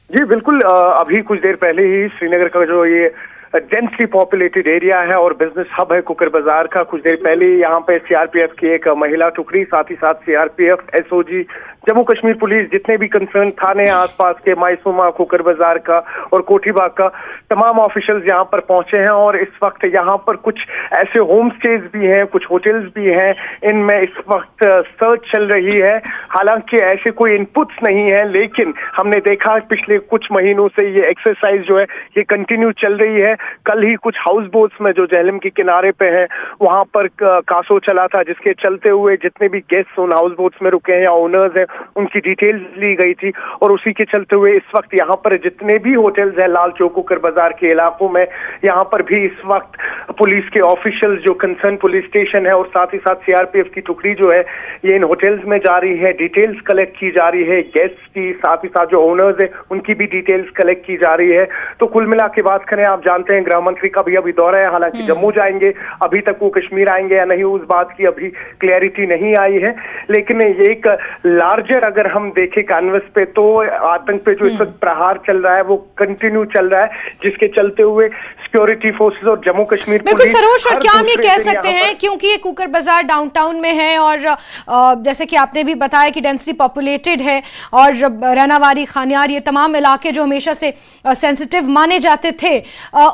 जी बिल्कुल, अभी कुछ देर पहले ही श्रीनगर का जो ये डेंसली पॉपुलेटेड एरिया है और बिजनेस हब है कुकर बाजार का, कुछ देर पहले यहाँ पे सीआरपीएफ की एक महिला टुकड़ी, साथ ही साथ CRPF, SOG, Jammu Kashmir police, जितने भी कंसर्न थाने आसपास के, मायसूमा, कुकर बाजार का और कोठीबाग का, तमाम ऑफिशियल्स यहाँ पर पहुंचे हैं। और इस वक्त यहाँ पर कुछ ऐसे होम स्टेज भी हैं, कुछ होटल्स भी हैं, इनमें इस वक्त सर्च चल रही है। हालांकि ऐसे कोई इनपुट्स नहीं है, लेकिन हमने देखा पिछले कुछ महीनों से ये एक्सरसाइज जो है ये कंटिन्यू चल रही है। कल ही कुछ हाउस बोट्स में जो झेलम के किनारे पे हैं वहां पर कासो चला था, जिसके चलते हुए जितने भी गेस्ट उन हाउस बोट्स में रुके हैं या ओनर्स हैं उनकी डिटेल्स ली गई थी। और उसी के चलते हुए इस वक्त यहाँ पर जितने भी होटल्स हैं लाल चौक, कुकर बाजार के इलाकों में, यहाँ पर भी इस वक्त पुलिस के ऑफिशियल्स जो कंसर्न पुलिस स्टेशन है और साथ ही साथ सीआरपीएफ की टुकड़ी जो है ये इन होटल्स में जा रही है, डिटेल्स कलेक्ट की जा रही है, गेस्ट की, साथ ही साथ जो ओनर्स है उनकी भी डिटेल्स कलेक्ट की जा रही है। तो कुल मिला के बात करें, आप जानते हैं गृह मंत्री का भी अभी दौरा है, हालांकि जम्मू जाएंगे, अभी तक वो कश्मीर आएंगे या नहीं उस बात की अभी क्लैरिटी नहीं आई है। लेकिन एक लार्जर अगर हम देखें कैनवस पे, तो आतंक पे जो इस वक्त प्रहार चल रहा है वो कंटिन्यू चल रहा है, जिसके चलते हुए सिक्योरिटी फोर्सेस और जम्मू कश्मीर बिल्कुल सरोज, और क्या हम ये कह सकते हैं, क्योंकि ये कुकर बाजार डाउनटाउन में है और जैसे कि आपने भी बताया कि डेंसली पॉपुलेटेड है और रैनावारी, खानियार, ये तमाम इलाके जो हमेशा से सेंसिटिव माने जाते थे,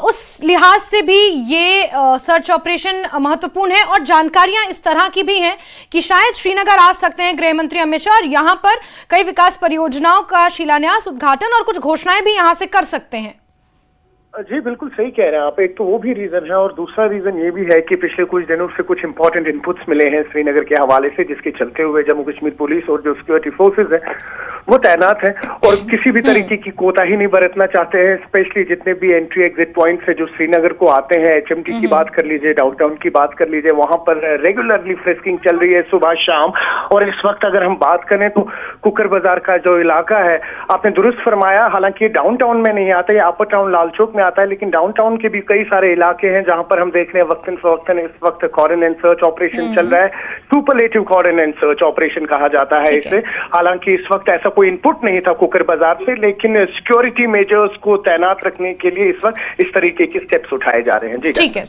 उस लिहाज से भी ये सर्च ऑपरेशन महत्वपूर्ण है। और जानकारियां इस तरह की भी हैं कि शायद श्रीनगर आ सकते हैं गृह मंत्री अमित शाह और यहां पर कई विकास परियोजनाओं का शिलान्यास, उद्घाटन और कुछ घोषणाएं भी यहां से कर सकते हैं। जी बिल्कुल सही कह रहे हैं आप। एक तो वो भी रीजन है और दूसरा रीजन ये भी है कि पिछले कुछ दिनों से कुछ इंपॉर्टेंट इनपुट्स मिले हैं श्रीनगर के हवाले से, जिसके चलते हुए जम्मू कश्मीर पुलिस और जो सिक्योरिटी फोर्सेस है वो तैनात है और किसी भी तरीके की कोताही नहीं बरतना चाहते हैं। स्पेशली जितने भी एंट्री एग्जिट पॉइंट्स है जो श्रीनगर को आते हैं, एचएमटी की बात कर लीजिए, डाउनटाउन की बात कर लीजिए, वहां पर रेगुलरली फ्रिस्किंग चल रही है सुबह शाम। और इस वक्त अगर हम बात करें तो कुकर बाजार का जो इलाका है, आपने दुरुस्त फरमाया, हालांकि डाउनटाउन में नहीं आता, ये अपर टाउन लाल चौक में आता है, लेकिन डाउनटाउन के भी कई सारे इलाके हैं जहां पर हम देख रहे हैं वक्तन फवक्तन इस वक्त कॉर्डन एंड सर्च ऑपरेशन चल रहा है। Superlative cordon and search operation कहा जाता है इसे। हालांकि इस वक्त ऐसा कोई इनपुट नहीं था कुकर बाजार से, लेकिन सिक्योरिटी मेजर्स को तैनात रखने के लिए इस वक्त इस तरीके के स्टेप्स उठाए जा रहे हैं। जी ठीक है।